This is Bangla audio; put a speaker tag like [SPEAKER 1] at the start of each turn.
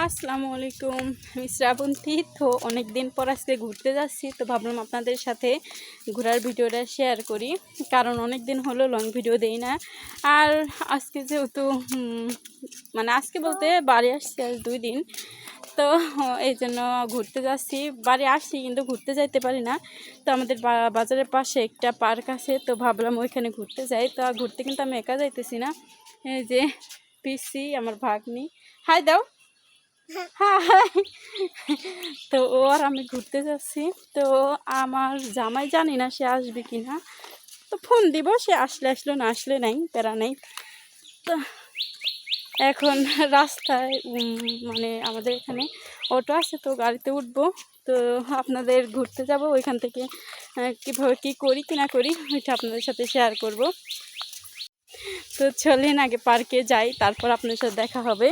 [SPEAKER 1] আসসালামু আলাইকুম। আমি শ্রাবন্তী। তো অনেক দিন পর আজকে ঘুরতে যাচ্ছি, তো ভাবলাম আপনাদের সাথে ঘোরার ভিডিওটা শেয়ার করি, কারণ অনেক দিন হলো লং ভিডিও দেই না। আর আজকে যেহেতু মানে আজকে বলতে বাড়ি আসছি আজ 2 দিন, তো এই জন্য ঘুরতে যাচ্ছি। বাড়ি আসছি কিন্তু ঘুরতে যাইতে পারি না। তো আমাদের বাজারের পাশে একটা পার্ক আছে, তো ভাবলাম ওইখানে ঘুরতে যাই। তো ঘুরতে কিন্তু আমি একা যাইতেছি না, এই যে পিসি আমার ভাগ্নি, হাই দাও, হ্যাঁ। তো ও আর আমি ঘুরতে যাচ্ছি। তো আমার জামাই জানি না সে আসবে কি না, তো ফোন দিব, সে আসলে আসলো, না আসলে নাই, প্যারা নেই। তো এখন রাস্তায় মানে আমাদের এখানে অটো আছে, তো গাড়িতে উঠবো। তো আপনাদের ঘুরতে যাব, ওইখান থেকে কীভাবে কী করি কি না করি ওইটা আপনাদের সাথে শেয়ার করব। তো চলেন আগে পার্কে যাই, তারপর আপনার সাথে দেখা হবে।